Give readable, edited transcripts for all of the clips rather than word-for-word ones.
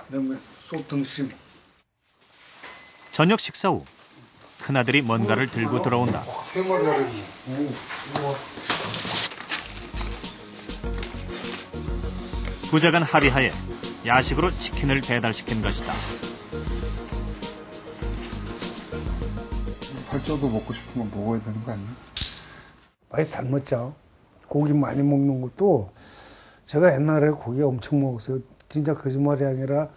그다음에 소등심. 저녁 식사 후 큰아들이 뭔가를 들고 들어온다. 3마리 알았네. 부자간 합의하에 야식으로 치킨을 배달시킨 것이다. 살쪄도 먹고 싶은 거 먹어야 되는 거 아니야? 많이 삶았죠. 고기 많이 먹는 것도 제가 옛날에 고기 엄청 먹었어요. 진짜 거짓말이 아니라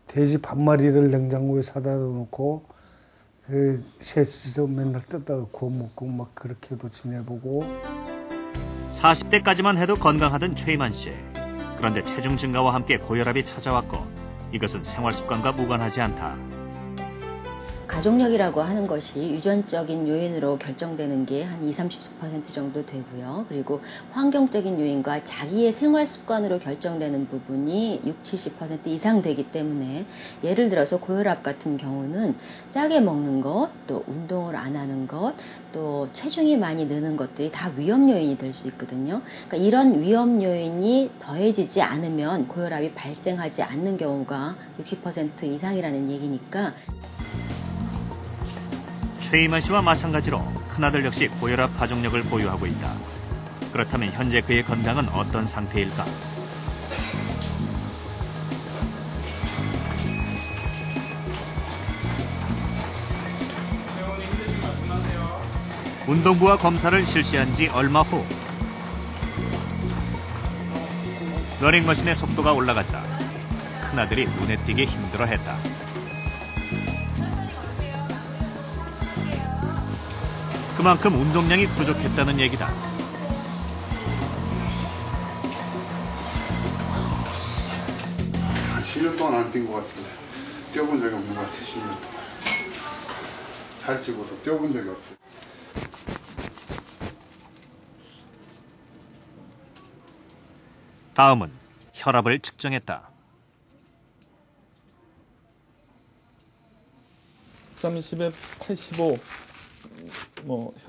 돼지 반마리를 냉장고에 사다 놓고 그 셋이서 맨날 뜯다가 구워 먹고 막 그렇게도 지내보고. 40대까지만 해도 건강하던 최희만 씨. 그런데 체중 증가와 함께 고혈압이 찾아왔고 이것은 생활 습관과 무관하지 않다. 가족력이라고 하는 것이 유전적인 요인으로 결정되는 게 한 20-30% 정도 되고요. 그리고 환경적인 요인과 자기의 생활 습관으로 결정되는 부분이 60-70% 이상 되기 때문에 예를 들어서 고혈압 같은 경우는 짜게 먹는 것, 또 운동을 안 하는 것, 또 체중이 많이 느는 것들이 다 위험 요인이 될 수 있거든요. 그러니까 이런 위험 요인이 더해지지 않으면 고혈압이 발생하지 않는 경우가 60% 이상이라는 얘기니까. 최희만 씨와 마찬가지로 큰아들 역시 고혈압 가족력을 보유하고 있다. 그렇다면 현재 그의 건강은 어떤 상태일까? 운동부와 검사를 실시한 지 얼마 후 러닝머신의 속도가 올라가자 큰아들이 눈에 띄게 힘들어했다. 그만큼 운동량이 부족했다는 얘기다. 한 10년 동안 안 뛴 것 같은데 뛰어본 적이 없는 것 같아. 10년 동안 살찌고서 뛰어본 적이 없어. 다음은 혈압을 측정했다. 30에 85,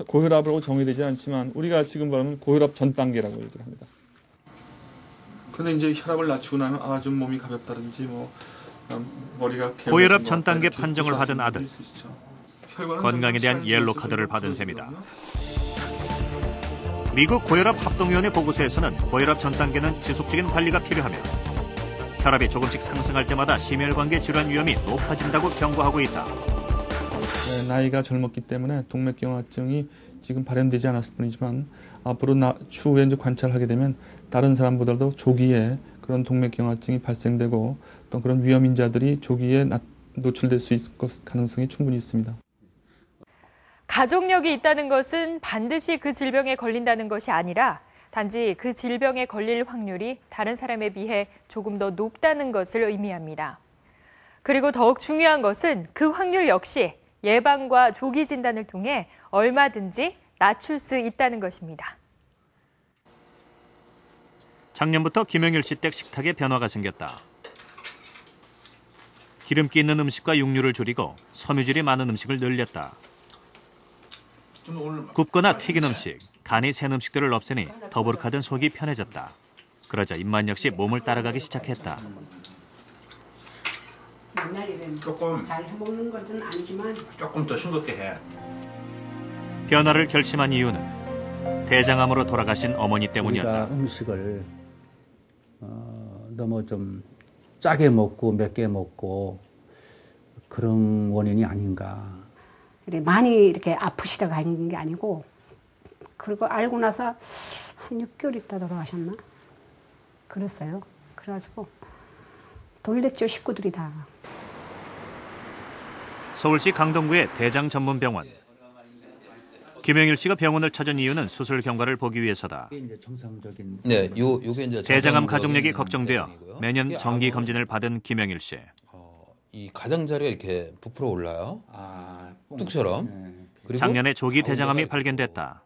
고혈압으로 정의되지 않지만 우리가 지금 말하는 고혈압 전 단계라고 얘기를 합니다. 근데 이제 혈압을 낮추고 나면 좀 몸이 가볍다든지 머리가 고혈압 전 단계 판정을 받은 아들. 건강에 대한 옐로 카드를 받은 셈이다. 미국 고혈압 합동위원회 보고서에서는 고혈압 전 단계는 지속적인 관리가 필요하며 혈압이 조금씩 상승할 때마다 심혈관계 질환 위험이 높아진다고 경고하고 있다. 나이가 젊었기 때문에 동맥경화증이 지금 발현되지 않았을 뿐이지만 앞으로 추후에 이제 관찰하게 되면 다른 사람보다도 조기에 그런 동맥경화증이 발생되고 또 그런 위험 인자들이 조기에 노출될 수 있을 가능성이 충분히 있습니다. 가족력이 있다는 것은 반드시 그 질병에 걸린다는 것이 아니라 단지 그 질병에 걸릴 확률이 다른 사람에 비해 조금 더 높다는 것을 의미합니다. 그리고 더욱 중요한 것은 그 확률 역시 예방과 조기 진단을 통해 얼마든지 낮출 수 있다는 것입니다. 작년부터 김영일 씨 댁 식탁에 변화가 생겼다. 기름기 있는 음식과 육류를 줄이고 섬유질이 많은 음식을 늘렸다. 굽거나 튀긴 음식, 간이 센 음식들을 없애니 더부룩하던 속이 편해졌다. 그러자 입맛 역시 몸을 따라가기 시작했다. 옛날에는 조금 잘 해먹는 것은 아니지만 조금 더 싱겁게 해. 변화를 결심한 이유는 대장암으로 돌아가신 어머니 때문이었다. 우리가 음식을 너무 좀 짜게 먹고 맵게 먹고 그런 원인이 아닌가. 많이 이렇게 아프시다가 하는 게 아니고 그리고 알고 나서 한 6개월 있다 돌아가셨나? 그랬어요. 그래가지고 돌렸죠, 식구들이 다. 서울시 강동구의 대장 전문 병원. 김영일 씨가 병원을 찾은 이유는 수술 결과를 보기 위해서다. 네, 요게 이제 대장암 가족력이 걱정되어 매년 정기 검진을 받은 김영일 씨. 이 가장자리가 이렇게 부풀어 올라요. 뚝처럼. 그리고 작년에 조기 대장암이 발견됐다.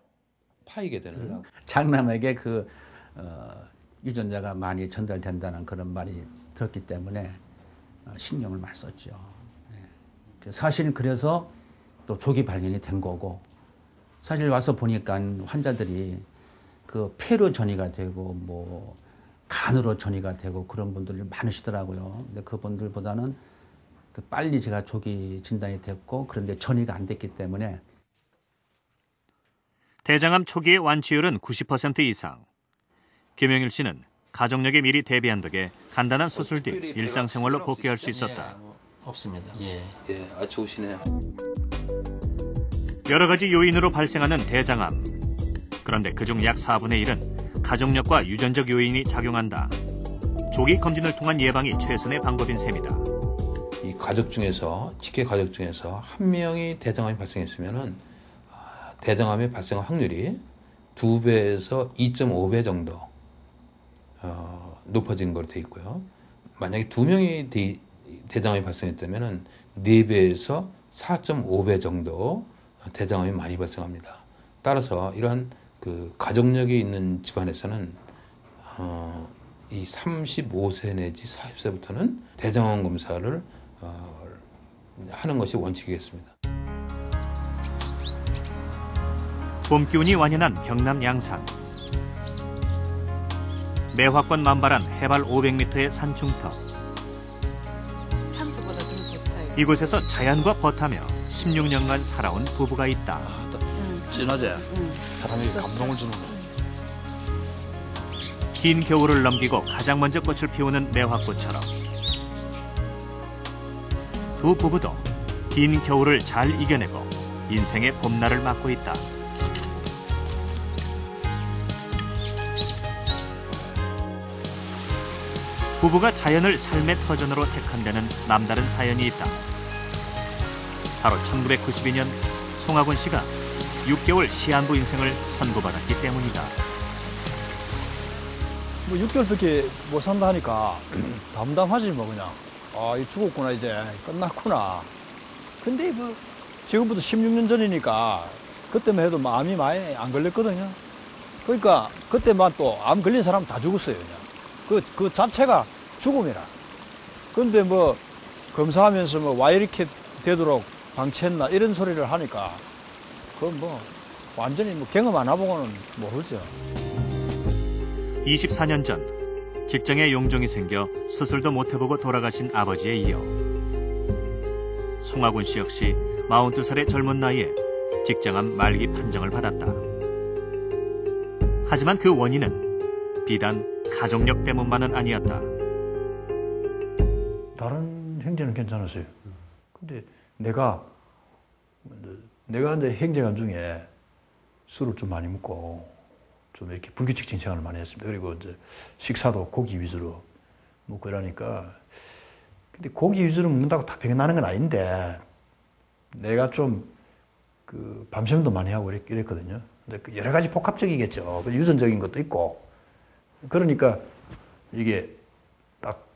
파이게 되는. 장남에게 유전자가 많이 전달된다는 그런 말이 들었기 때문에 신경을 많이 썼죠. 사실 그래서 또 조기 발견이 된 거고, 사실 와서 보니까 환자들이 그 폐로 전이가 되고 간으로 전이가 되고 그런 분들이 많으시더라고요. 근데 그분들보다는 빨리 제가 조기 진단이 됐고 그런데 전이가 안 됐기 때문에 대장암 초기의 완치율은 90% 이상. 김영일 씨는 가족력에 미리 대비한 덕에 간단한 수술 뒤 일상생활로 복귀할 수 있었다. 없습니다. 예, 좋으시네요. 여러 가지 요인으로 발생하는 대장암. 그런데 그중 약 4분의 1은 가족력과 유전적 요인이 작용한다. 조기 검진을 통한 예방이 최선의 방법인 셈이다. 이 가족 중에서, 직계 가족 중에서 한 명이 대장암이 발생했으면은 대장암의 발생 확률이 2배에서 2.5배 정도 높아진 걸로 돼 있고요. 만약에 2명이 대장암이 발생했다면은 4배에서 4.5배 정도 대장암이 많이 발생합니다. 따라서 이러한 그 가족력이 있는 집안에서는 이 35세 내지 40세부터는 대장암 검사를 하는 것이 원칙이겠습니다. 봄 기운이 완연한 경남 양산. 매화꽃 만발한 해발 500m의 산중턱. 이곳에서 자연과 벗하며 16년간 살아온 부부가 있다. 진하지? 사람이 감동을 주는 거. 긴 겨울을 넘기고 가장 먼저 꽃을 피우는 매화꽃처럼 두 부부도 긴 겨울을 잘 이겨내고 인생의 봄날을 맞고 있다. 부부가 자연을 삶의 터전으로 택한 데는 남다른 사연이 있다. 바로 1992년 송하군 씨가 6개월 시한부 인생을 선고받았기 때문이다. 뭐 6개월밖에 못 산다 하니까 담담하지 뭐 그냥. 아, 이 죽었구나 이제 끝났구나. 근데 뭐 지금부터 16년 전이니까 그때만 해도 암이 많이 안 걸렸거든요. 그러니까 그때만 또 암 걸린 사람 다 죽었어요 그냥. 그 자체가 죽음이라. 그런데 뭐 검사하면서 뭐 왜 이렇게 되도록 방치했나 이런 소리를 하니까 그건 뭐 완전히 뭐 경험 안 해보고는 모르죠. 24년 전 직장에 용종이 생겨 수술도 못 해보고 돌아가신 아버지에 이어 송하군 씨 역시 42살의 젊은 나이에 직장암 말기 판정을 받았다. 하지만 그 원인은 비단 가족력 때문만은 아니었다. 다른 형제는 괜찮았어요. 근데 내가 이제 형제간 중에 술을 좀 많이 먹고 좀 이렇게 불규칙적인 생활을 많이 했습니다. 그리고 이제 식사도 고기 위주로 먹고 이러니까. 근데 고기 위주로 먹는다고 다 병이 나는 건 아닌데 내가 좀 그 밤샘도 많이 하고 이랬거든요. 근데 여러 가지 복합적이겠죠. 유전적인 것도 있고. 그러니까 이게 딱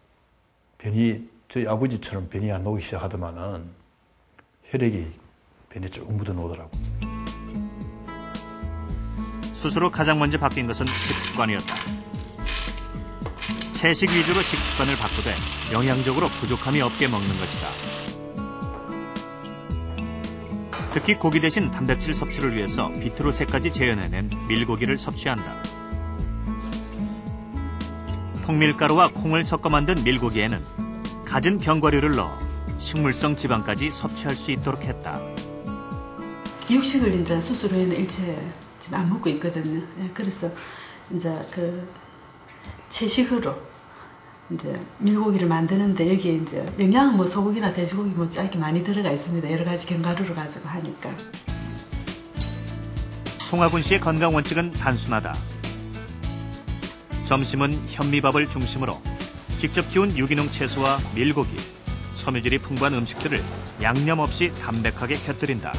변이, 저희 아버지처럼 변이 안 나오기 시작하더만은 혈액이 변이 쭉 묻어 나오더라고. 수술 후 가장 먼저 바뀐 것은 식습관이었다. 채식 위주로 식습관을 바꾸되 영양적으로 부족함이 없게 먹는 것이다. 특히 고기 대신 단백질 섭취를 위해서 비트로색까지 재현해낸 밀고기를 섭취한다. 통밀가루와 콩을 섞어 만든 밀고기에는 갖은 견과류를 넣어 식물성 지방까지 섭취할 수 있도록 했다. 육식을 이제 수술 후에는 일체 지금 안 먹고 있거든요. 그래서 이제 그 채식으로 이제 밀고기를 만드는데 여기에 이제 영양은 뭐 소고기나 돼지고기 뭐 짧게 많이 들어가 있습니다. 여러 가지 견과류를 가지고 하니까. 송하군 씨의 건강 원칙은 단순하다. 점심은 현미밥을 중심으로 직접 키운 유기농 채소와 밀고기, 섬유질이 풍부한 음식들을 양념 없이 담백하게 곁들인다.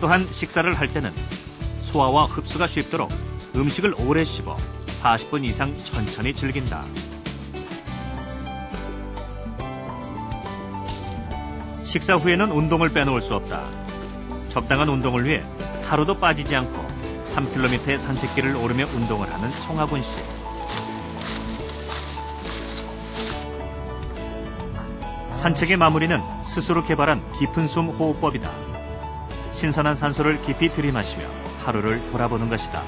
또한 식사를 할 때는 소화와 흡수가 쉽도록 음식을 오래 씹어 40분 이상 천천히 즐긴다. 식사 후에는 운동을 빼놓을 수 없다. 적당한 운동을 위해 하루도 빠지지 않고 3km의 산책길을 오르며 운동을 하는 송하군 씨. 산책의 마무리는 스스로 개발한 깊은 숨 호흡법이다. 신선한 산소를 깊이 들이마시며 하루를 돌아보는 것이다.